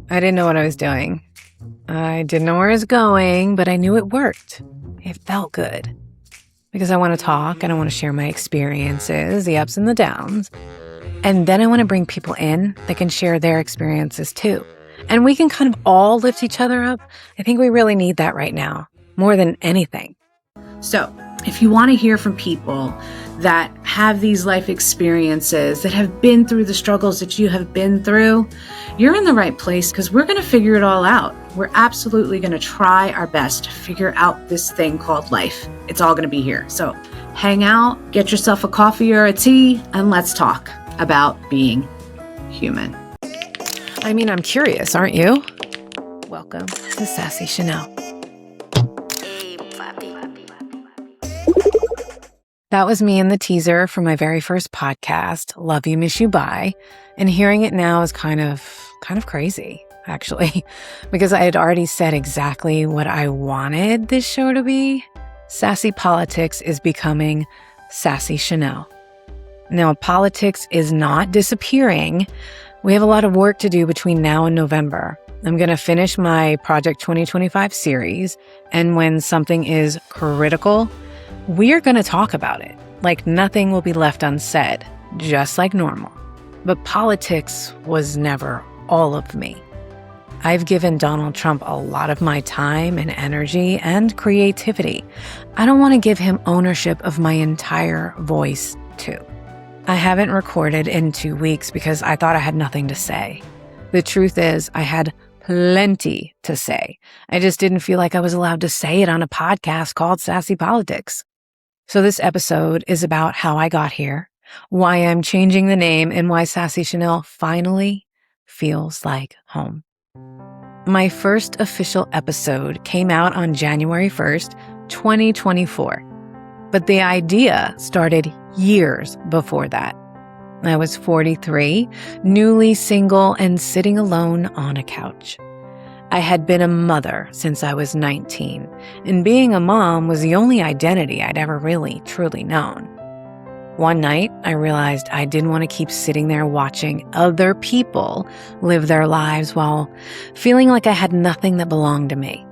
I didn't know what I was doing. I didn't know where I was going, but I knew it worked. It felt good. Because I want to talk and I want to share my experiences, the ups and the downs. And then I want to bring people in that can share their experiences too. And we can kind of all lift each other up. I think we really need that right now, more than anything. So, if you want to hear from people that have these life experiences, that have been through the struggles that you have been through, you're in the right place because we're going to figure it all out. We're absolutely going to try our best to figure out this thing called life. It's all going to be here. So hang out, get yourself a coffee or a tea, and let's talk about being human. I mean, I'm curious, aren't you? Welcome to Sassy Chanelle. That was me in the teaser for my very first podcast, Love You, Miss You, Bye. And hearing it now is kind of crazy, actually, because I had already said exactly what I wanted this show to be. Sassy Politics is becoming Sassy Chanelle. Now, politics is not disappearing. We have a lot of work to do between now and November. I'm going to finish my Project 2025 series, and when something is critical, we're going to talk about it. Like nothing will be left unsaid, just like normal. But politics was never all of me. I've given Donald Trump a lot of my time and energy and creativity. I don't want to give him ownership of my entire voice, too. I haven't recorded in 2 weeks because I thought I had nothing to say. The truth is, I had plenty to say. I just didn't feel like I was allowed to say it on a podcast called Sassy Politics. So this episode is about how I got here, why I'm changing the name, and why Sassy Chanelle finally feels like home. My first official episode came out on January 1st, 2024. But the idea started years before that. I was 43, newly single, and sitting alone on a couch. I had been a mother since I was 19, and being a mom was the only identity I'd ever really, truly known. One night, I realized I didn't want to keep sitting there watching other people live their lives while feeling like I had nothing that belonged to me.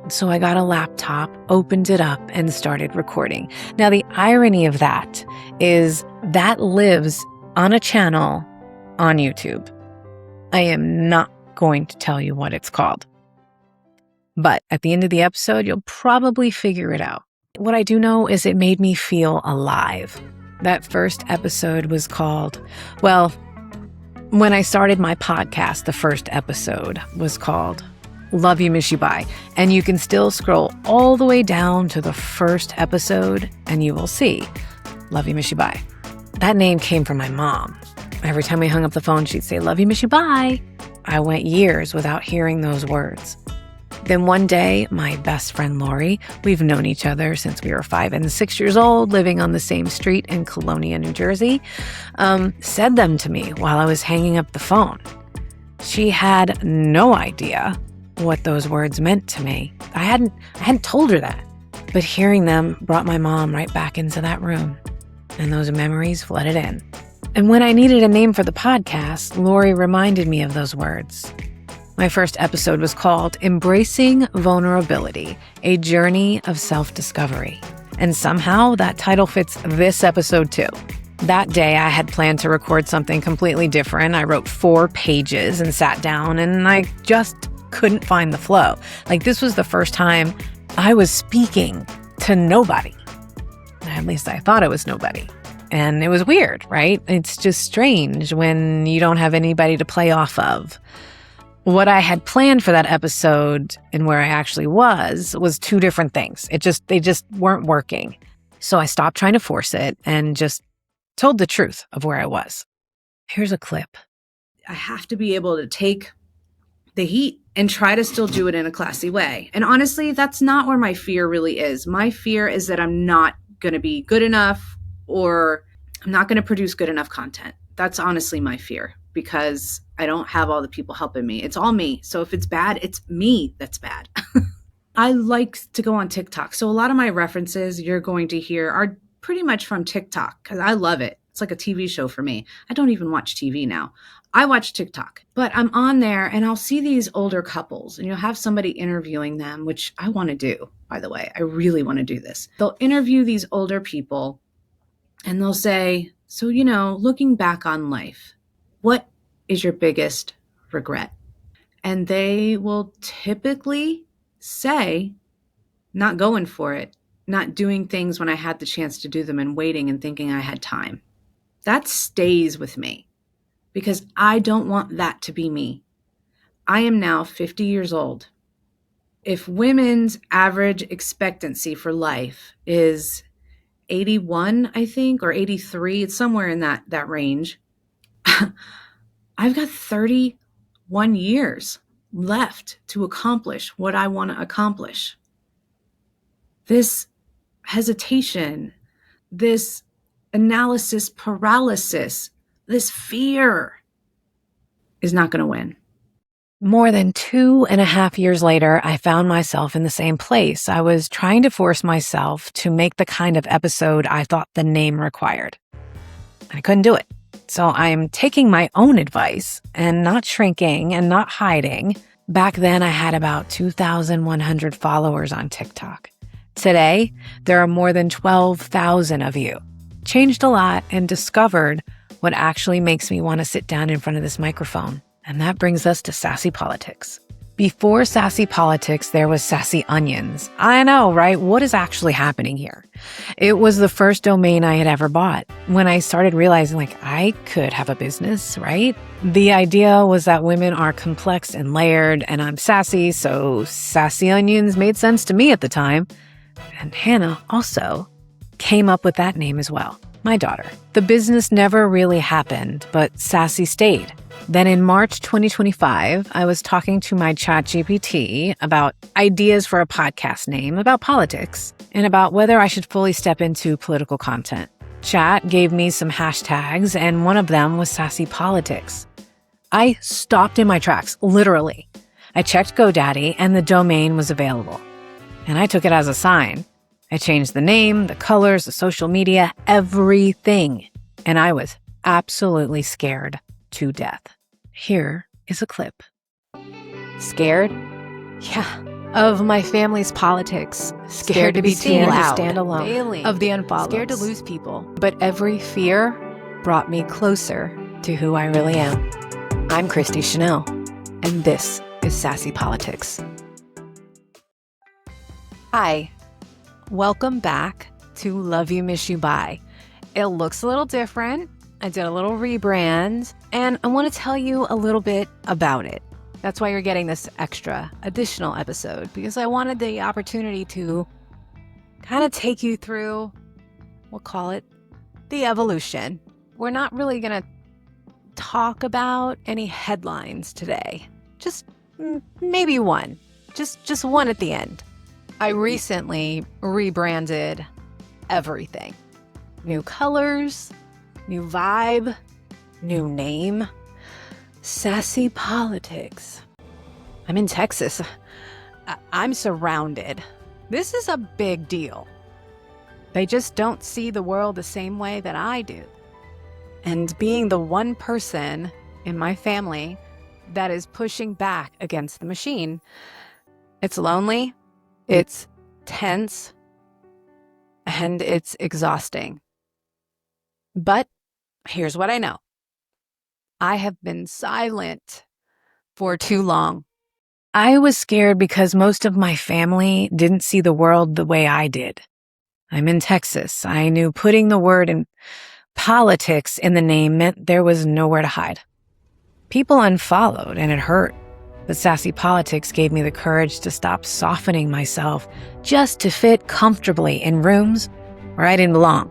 So I got a laptop, opened it up, and started recording. Now, the irony of that is that lives on a channel on YouTube. I am not going to tell you what it's called. But at the end of the episode, you'll probably figure it out. What I do know is it made me feel alive. That first episode was called, well, when I started my podcast, the first episode was called Love You, Miss You, Bye. And you can still scroll all the way down to the first episode and you will see Love You, Miss You, Bye. That name came from my mom. Every time we hung up the phone, she'd say, Love you, miss you, bye. I went years without hearing those words. Then one day, my best friend Lori, we've known each other since we were 5 and 6 years old, living on the same street in Colonia, New Jersey, said them to me while I was hanging up the phone. She had no idea what those words meant to me. I hadn't told her that. But hearing them brought my mom right back into that room, and those memories flooded in. And when I needed a name for the podcast, Lori reminded me of those words. My first episode was called Embracing Vulnerability, a Journey of Self-Discovery. And somehow that title fits this episode too. That day I had planned to record something completely different. I wrote 4 pages and sat down and I just couldn't find the flow. Like this was the first time I was speaking to nobody. At least I thought it was nobody. And it was weird, right? It's just strange when you don't have anybody to play off of. What I had planned for that episode and where I actually was 2 different things. They just weren't working. So I stopped trying to force it and just told the truth of where I was. Here's a clip. I have to be able to take the heat and try to still do it in a classy way. And honestly, that's not where my fear really is. My fear is that I'm not going to be good enough or I'm not going to produce good enough content. That's honestly my fear because I don't have all the people helping me. It's all me. So if it's bad, it's me that's bad. I like to go on TikTok. So a lot of my references you're going to hear are pretty much from TikTok because I love it. It's like a TV show for me. I don't even watch TV now. I watch TikTok, but I'm on there and I'll see these older couples and you'll have somebody interviewing them, which I want to do, by the way. I really want to do this. They'll interview these older people and they'll say, so, looking back on life, what is your biggest regret? And they will typically say, not going for it, not doing things when I had the chance to do them and waiting and thinking I had time. That stays with me because I don't want that to be me. I am now 50 years old. If women's average expectancy for life is 81, I think, or 83, it's somewhere in that range. I've got 31 years left to accomplish what I want to accomplish. This hesitation, this analysis paralysis, this fear is not going to win. More than 2.5 years later, I found myself in the same place. I was trying to force myself to make the kind of episode I thought the name required. I couldn't do it. So I'm taking my own advice and not shrinking and not hiding. Back then, I had about 2,100 followers on TikTok. Today, there are more than 12,000 of you. Changed a lot and discovered what actually makes me want to sit down in front of this microphone. And that brings us to Sassy Politics. Before Sassy Politics, there was Sassy Onions. I know, right? What is actually happening here? It was the first domain I had ever bought. When I started realizing, I could have a business, right? The idea was that women are complex and layered, and I'm sassy, so Sassy Onions made sense to me at the time. And Hannah also came up with that name as well, my daughter. The business never really happened, but Sassy stayed. Then in March 2025, I was talking to my ChatGPT about ideas for a podcast name about politics and about whether I should fully step into political content. Chat gave me some hashtags, and one of them was Sassy Politics. I stopped in my tracks, literally. I checked GoDaddy, and the domain was available. And I took it as a sign. I changed the name, the colors, the social media, everything. And I was absolutely scared to death. Here is a clip. Scared? Yeah. Of my family's politics. Scared to be too loud. To stand alone. Failing. Of the unfollows. Scared to lose people. But every fear brought me closer to who I really am. I'm Sassy Chanelle, and this is Sassy Politics. Hi. Welcome back to Love You, Miss You, Bye. It looks a little different. I did a little rebrand, and I want to tell you a little bit about it. That's why you're getting this extra additional episode, because I wanted the opportunity to kind of take you through, we'll call it the evolution. We're not really going to talk about any headlines today. Just maybe one. Just one at the end. I recently rebranded everything. New colors, new vibe, new name. Sassy Politics. I'm in Texas. I'm surrounded. This is a big deal. They just don't see the world the same way that I do. And being the one person in my family that is pushing back against the machine, it's lonely, it's tense, and it's exhausting. But here's what I know. I have been silent for too long. I was scared because most of my family didn't see the world the way I did. I'm in Texas. I knew putting the word in politics in the name meant there was nowhere to hide. People unfollowed, and it hurt. But Sassy Politics gave me the courage to stop softening myself just to fit comfortably in rooms where I didn't belong.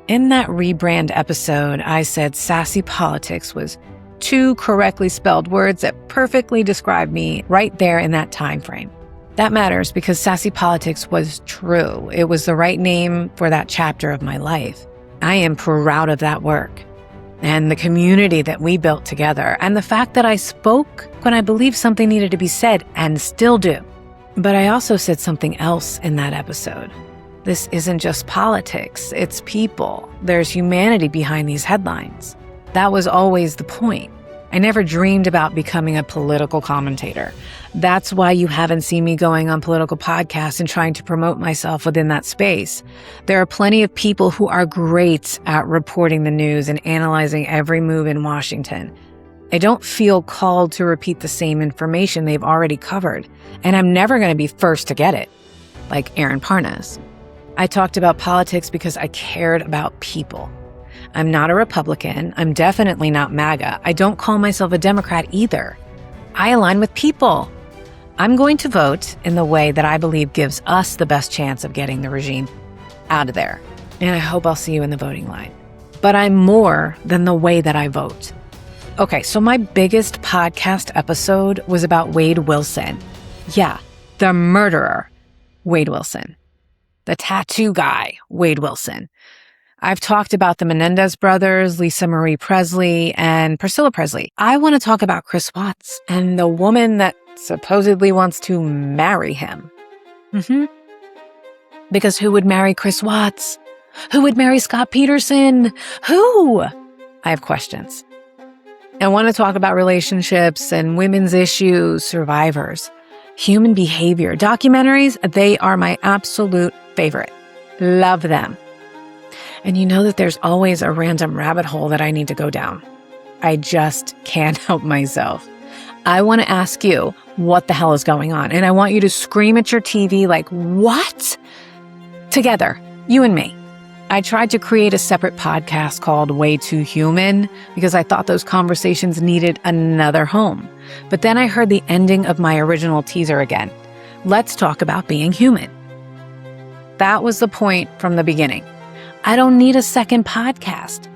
In that rebrand episode, I said Sassy Politics was 2 correctly spelled words that perfectly described me right there in that time frame. That matters because Sassy Politics was true. It was the right name for that chapter of my life. I am proud of that work and the community that we built together, and the fact that I spoke when I believed something needed to be said and still do. But I also said something else in that episode. This isn't just politics, it's people. There's humanity behind these headlines. That was always the point. I never dreamed about becoming a political commentator. That's why you haven't seen me going on political podcasts and trying to promote myself within that space. There are plenty of people who are great at reporting the news and analyzing every move in Washington. I don't feel called to repeat the same information they've already covered, and I'm never going to be first to get it, like Aaron Parnas. I talked about politics because I cared about people. I'm not a Republican. I'm definitely not MAGA. I don't call myself a Democrat either. I align with people. I'm going to vote in the way that I believe gives us the best chance of getting the regime out of there. And I hope I'll see you in the voting line. But I'm more than the way that I vote. Okay, so my biggest podcast episode was about Wade Wilson. Yeah, the murderer, Wade Wilson. The tattoo guy, Wade Wilson. I've talked about the Menendez brothers, Lisa Marie Presley, and Priscilla Presley. I want to talk about Chris Watts and the woman that supposedly wants to marry him. Because who would marry Chris Watts? Who would marry Scott Peterson? Who? I have questions. I want to talk about relationships and women's issues, survivors, human behavior. Documentaries, they are my absolute favorite. Love them. And you know that there's always a random rabbit hole that I need to go down. I just can't help myself. I want to ask you what the hell is going on. And I want you to scream at your TV like, what? Together, you and me. I tried to create a separate podcast called Way Too Human because I thought those conversations needed another home. But then I heard the ending of my original teaser again. Let's talk about being human. That was the point from the beginning. I don't need a second podcast.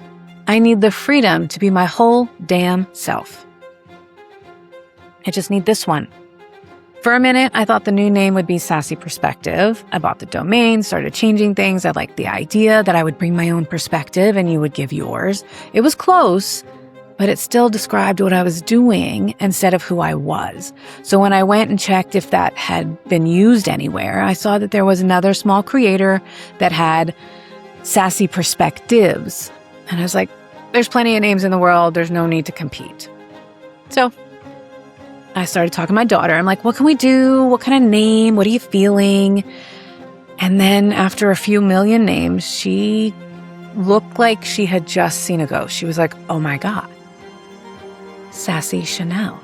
I need the freedom to be my whole damn self. I just need this one. For a minute, I thought the new name would be Sassy Perspective. I bought the domain, started changing things. I liked the idea that I would bring my own perspective and you would give yours. It was close, but it still described what I was doing instead of who I was. So when I went and checked if that had been used anywhere, I saw that there was another small creator that had Sassy Perspectives. And I was like, there's plenty of names in the world. There's no need to compete. So I started talking to my daughter. I'm like, what can we do? What kind of name? What are you feeling? And then after a few million names, she looked like she had just seen a ghost. She was like, oh my God, Sassy Chanelle.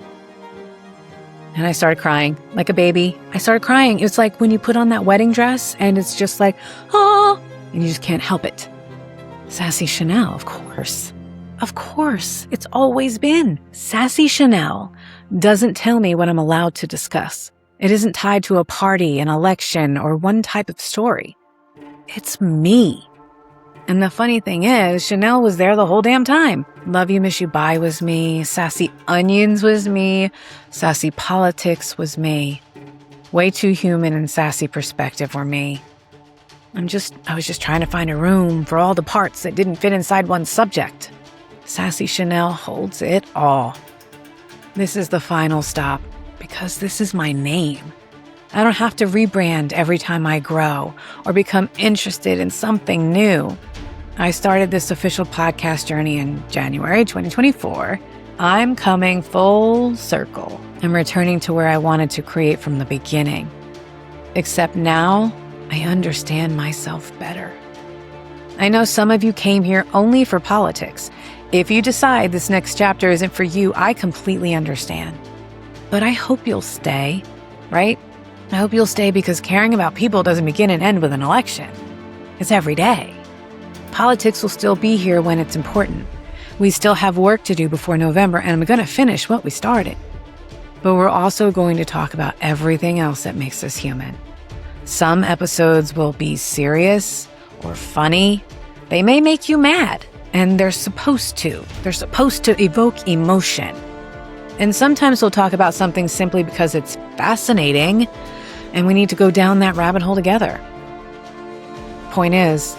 And I started crying like a baby. I started crying. It was like when you put on that wedding dress and it's just like, oh, and you just can't help it. Sassy Chanelle, of course. Of course, it's always been. Sassy Chanelle doesn't tell me what I'm allowed to discuss. It isn't tied to a party, an election, or one type of story. It's me. And the funny thing is, Chanelle was there the whole damn time. Love You, Miss You, Bye was me. Sassy Onions was me. Sassy Politics was me. Way Too Human and Sassy Perspective were me. I was just trying to find a room for all the parts that didn't fit inside one subject. Sassy Chanelle holds it all. This is the final stop because this is my name. I don't have to rebrand every time I grow or become interested in something new. I started this official podcast journey in January 2024. I'm coming full circle. I'm returning to where I wanted to create from the beginning. Except now, I understand myself better. I know some of you came here only for politics. If you decide this next chapter isn't for you, I completely understand. But I hope you'll stay, right? I hope you'll stay because caring about people doesn't begin and end with an election. It's every day. Politics will still be here when it's important. We still have work to do before November, and I'm going to finish what we started. But we're also going to talk about everything else that makes us human. Some episodes will be serious or funny. They may make you mad, and they're supposed to. They're supposed to evoke emotion. And sometimes we'll talk about something simply because it's fascinating, and we need to go down that rabbit hole together. Point is,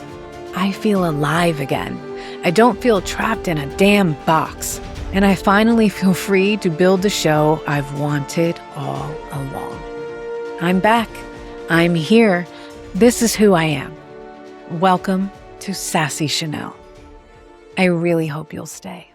I feel alive again. I don't feel trapped in a damn box, and I finally feel free to build the show I've wanted all along. I'm back. I'm here. This is who I am. Welcome to Sassy Chanelle. I really hope you'll stay.